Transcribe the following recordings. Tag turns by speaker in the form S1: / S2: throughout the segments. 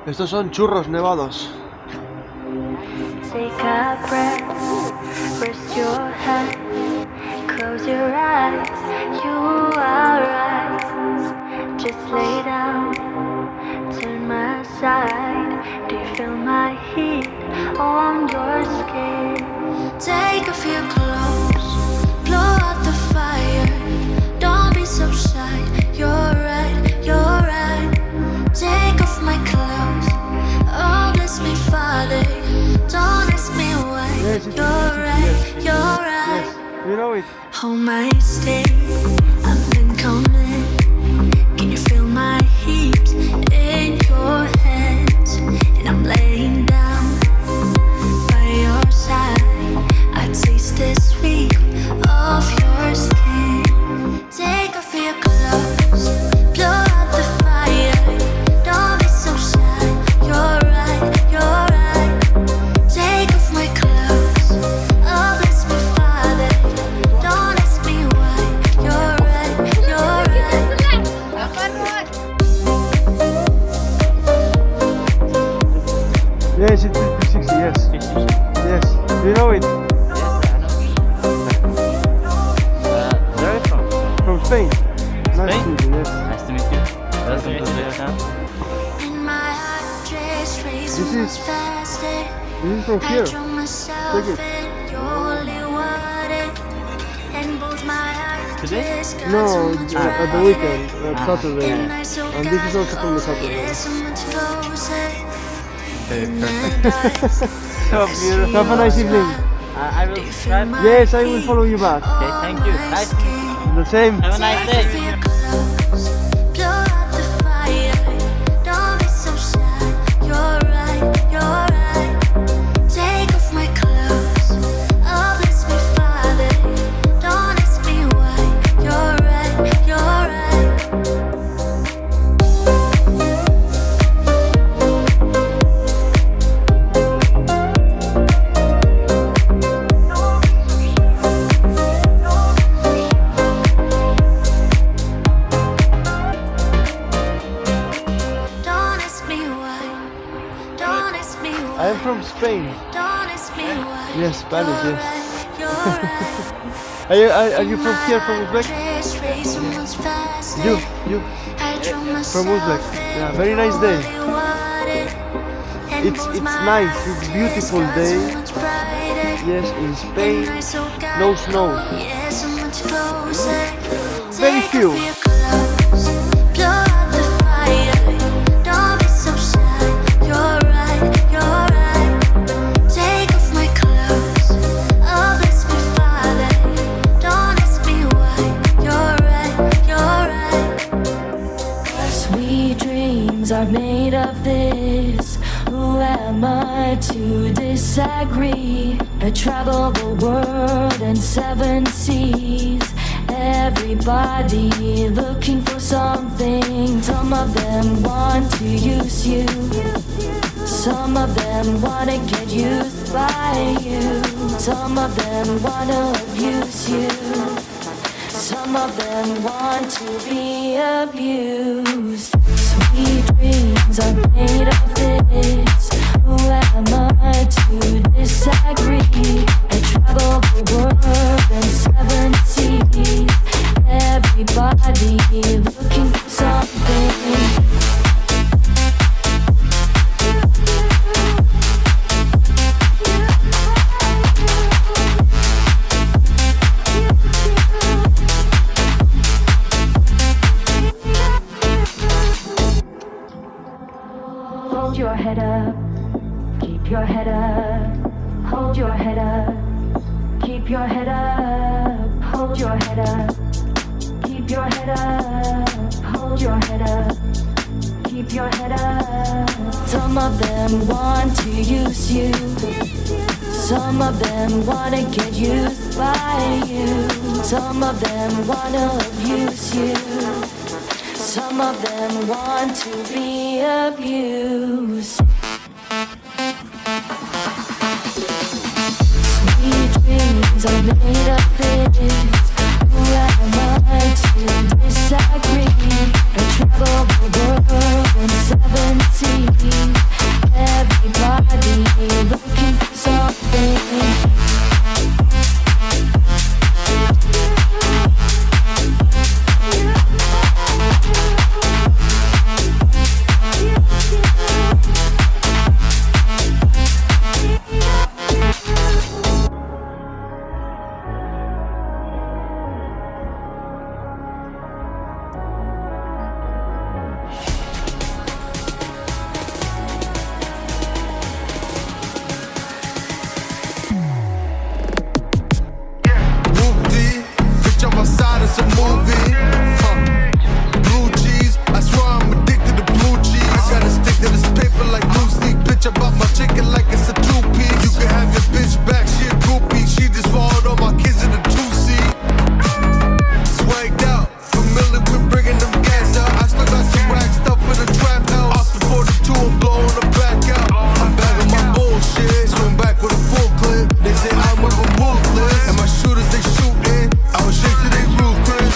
S1: Estos son churros nevados.
S2: Take a breath, rest your head, close your eyes, you are right. Just lay down, turn my side. Do you feel my heat on your skin? Take a few close, blow out the fire. Don't be so shy, you're right, you're right. Take off my clothes, oh bless me Father. Don't ask me why.
S1: Yes,
S2: You're right, you're right.
S1: Yes, you know it.
S2: Hold my stay, I've been coming. Can you feel my heat in your hands? And I'm laying down by your side. I taste the sweet of your skin. Take off your clothes, blow out the fire. Don't be so shy. You're right, you're right. Take off my clothes, oh bless me Father. Don't ask me why. You're right, you're right.
S1: Yes, it's 360, yes. Yes, you know it.
S3: Where are you from?
S1: From Spain. Nice
S3: Spain?
S1: to meet you, yes.
S3: Nice to meet you. That's the Vietnam.
S2: In my heart, trace race
S1: This
S2: moves
S1: is-
S2: faster.
S1: This is from
S2: I
S1: here.
S2: draw myself
S1: Take it.
S2: in your holy water. And both my eyes
S3: Today?
S2: just got
S1: No,
S2: so much
S1: at the weekend, at Saturday.
S2: And I so
S1: And this is also from the
S2: got
S1: Saturday.
S2: so much closer.
S3: Very
S2: And
S3: perfect. So beautiful.
S1: Have a nice evening.
S3: I will try.
S1: Yes, I will follow you back.
S3: Okay, thank you. Nice.
S1: The same.
S3: Have a nice day.
S2: Blow out the fire. Don't be so shy. You're right, you're right. Take off my clothes. Oh, bless me, Father. Don't ask me why. You're right, you're right. Don't ask me why. Don't ask me why.
S1: I am from Spain.
S2: Don't ask me why.
S1: Yes, Spanish,
S2: You're
S1: yes.
S2: right, you're right.
S1: Are you from here, from Uzbek? You, from Uzbek. Yeah, very nice day. It's nice, it's beautiful day. Yes, in Spain, no snow. Very few.
S2: Sweet dreams are made of this. Who am I to disagree? I travel the world and 7 seas. Everybody looking for something. Some of them want to use you. Some of them wanna get used by you. Some of them wanna abuse you. Some of them want to be abused. Sweet dreams are made of this. Who am I to disagree? I travel the world and 7 seas. Everybody looking for something. Hold your head up, keep your head up. Hold your head up, keep your head up. Hold your head up, keep your head up. Hold your head up, keep your head up. Some of them want to use you. Some of them wanna get used by you. Some of them wanna abuse you. Some of them want to be abused. Sweet dreams are made of this. Who am I to disagree? I travel the world in 7 seas.
S4: bitch about my chicken like it's a two-piece. You can have your bitch back, she a groupie. She just swallowed all my kids in a two-seat. Swagged out, familiar with bringing them gas out. I still got some rack stuff in the trap house. Off the 42, I'm blowing the back out. I'm back on my bullshit, swim back with a full clip. They say I'm with a ruthless, and my shooters they shooting. I was straight to they roof, Chris.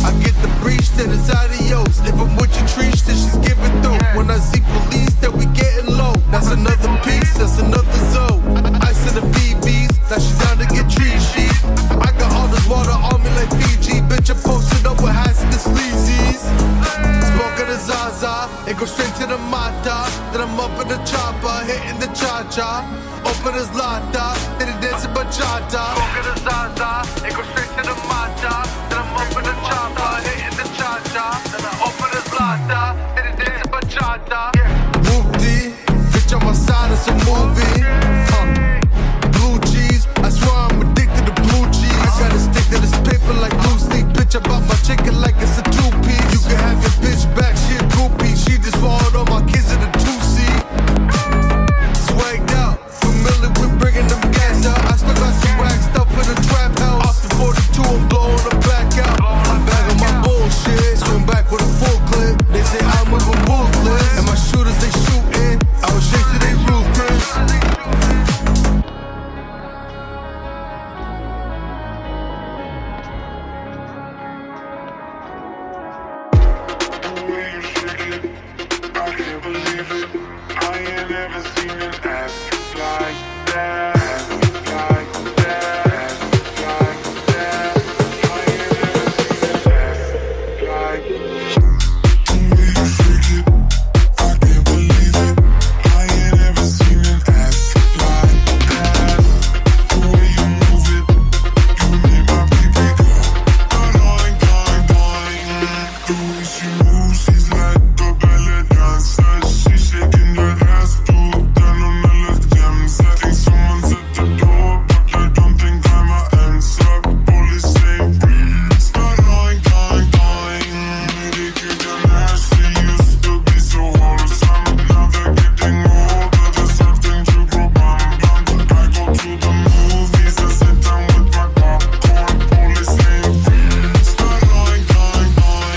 S4: I get the breach, then it's adios. If I'm with your trees, then she's giving through. When I see police, then we getting low. That's another piece, that's another zone. Ice in the BBs, now she down to get tree sheet. I got all this water on me like Fiji. Bitch, I posted up with hats and the sleazies. Smoking the Zaza, it goes straight to the Mata. Then I'm up in the chopper, hitting the cha-cha. Open his lata, then he dancing bachata. Smoking the Zaza, it goes straight to the Mata. Then I'm up in the chopper, hitting the cha-cha. Then I open his lata, then he dancing bachata. Whoop-dee, bitch on my side, it's a movie. Blue cheese, I swear I'm addicted to blue cheese. I gotta stick to this paper like loose leaf. Bitch about my chicken like it's a two-piece. You can have your bitch back, she a groupie. She just swallowed all my kids in a two-seat. Swagged out, familiar with bringing them gas out. I still got some rack stuff in the trap house. Off the 42, I'm blowing the back out. I'm back on my bullshit, swim back with a full clip. They say I'm with a ruthless, and my shooters they shooting. I was straight to they roof, Chris.
S5: I can't believe it. I ain't never seen an ass like that. Like that. Like that. I ain't never seen an ass like that. The way you shake it, I can't believe it. I ain't never seen an ass like that. The way you move it, you make my baby go. Doing, doing, doing. The way she moves, she's like a ballet dancer. She's shaking that ass too. Down on the left gems. I think someone's at the door, but I don't think I'm a answer. Police say freeze. Doing, doing, doing. Medicated and nasty used to be so wholesome. Now they're getting older. There's something to grow bum bum. I go to the movies. I sit down with my popcorn. Police say freeze. Doing, doing, doing.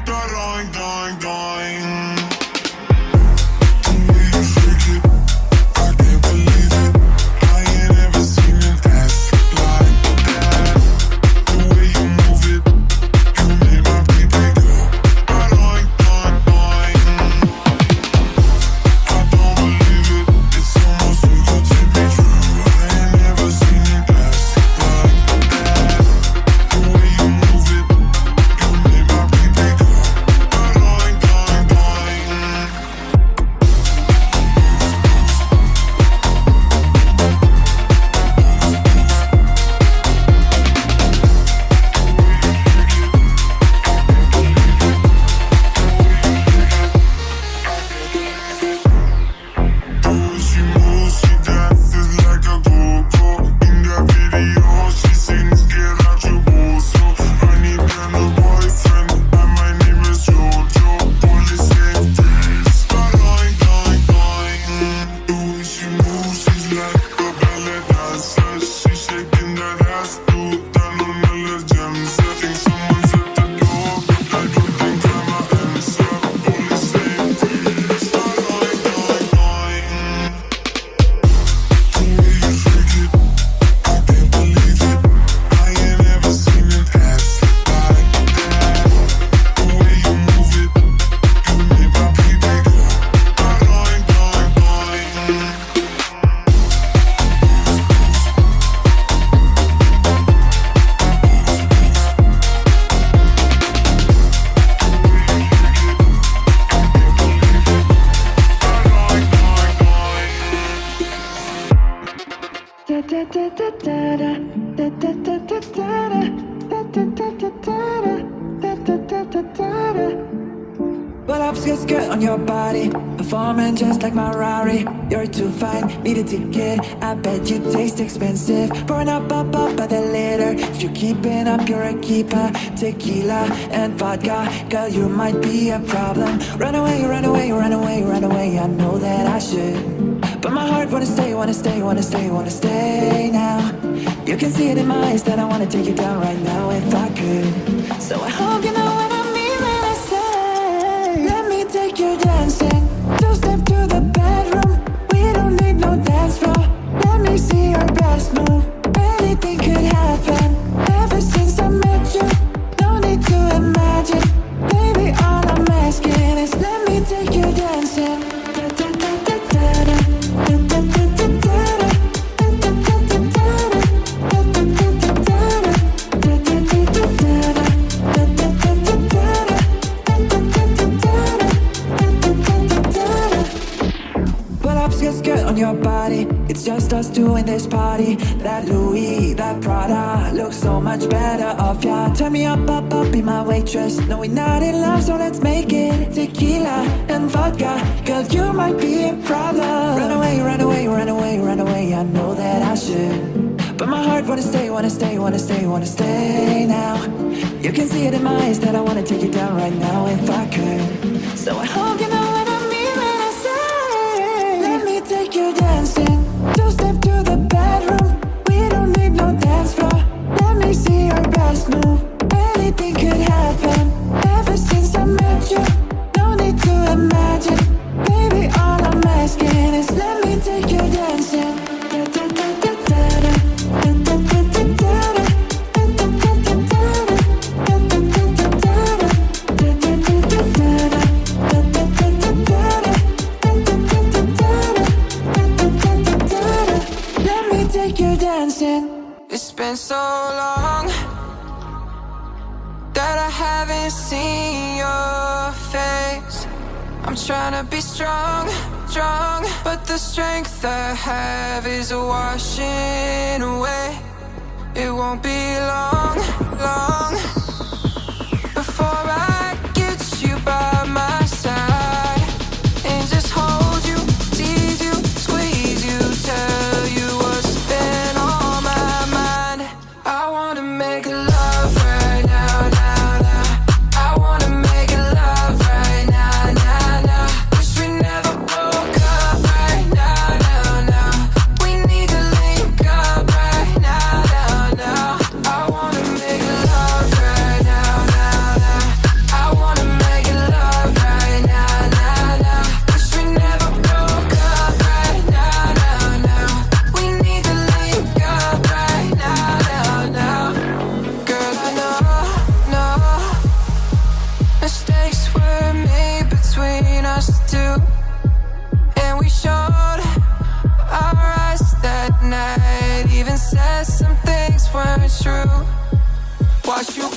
S5: Doing, doing, doing. The way you shake it, I can't believe it. I ain't never seen an ass like that. The way you move it, you make my baby go. Doing, doing, doing. I don't believe it. It's almost too good to be true. I ain't never seen an ass like that. The way you move it, you make my baby go. Doing, doing, doing. The way she moves, she dances like a go-go. In that video, she sings, "Get out your bozo." I need a boyfriend, and my name is Jojo. Police say freeze. Doing, doing, doing. The way she moves, she's like a ballet dancer. She's shaking that ass too. Down on the left gems. I think someone's at the door, but I don't think I'm a answer. Police say freeze. Doing, doing, doing. The way you shake it, I can't believe it. I ain't never seen an ass like that. The way you move it, you make my baby go. Doing, doing, doing.
S6: But Pull up skirt on your body, performing just like my Rari. You're too fine, need a ticket. I bet you taste expensive. Pouring up by the liter. If you're keeping up, you're a keeper. Tequila and vodka, girl, you might be a problem. Run away, run away, run away, run away. I know that I should, but my heart wanna stay, wanna stay, wanna stay, wanna stay now. You can see it in my eyes that I wanna take you down right now if I could. So I hope you know what I mean when I say, let me take you dancing. Two-step to the bedroom. We don't need no dance floor. Let me see your best move. Anything could happen. Ever since I met you, no need to imagine. Baby, all I'm asking is let me take you dancing. Skirt on your body, it's just us doing this party. That Louis, that Prada, looks so much better off ya. Turn me up, be my waitress. No, we're not in love, so let's make it. Tequila and vodka, girl, you might be a problem. Run away, run away, run away, run away. I know that I should, but my heart wanna stay, wanna stay, wanna stay, wanna stay now. You can see it in my eyes that I wanna take you down right now if I could. So I hope you know what I mean when I say, let me take you dancing. Two-step to the bedroom. We don't need no dance floor. Let me see your best move. Anything could happen. Ever since I met you, no need to imagine. Baby, all I'm asking is let me take you dancing. It's been so long that I haven't seen your face. I'm trying to be strong, strong, but the strength I have is washing away. It won't be long, long before I get you by my side and just hold you, tease you, squeeze you, tell you what's been on my mind. I wanna make love right now, now, now. I wanna make love right now, now, now. Wish we never broke up right now, now, now. We need to link up right now, now, now. I wanna make love right now, now, now. I wanna make love right now, now, now. Wish we never broke up right now, now, now. We need to link up right now, now, now. Girl, I know mistakes were made between us two, and we showed our eyes that night. Even said some things weren't true. Watch you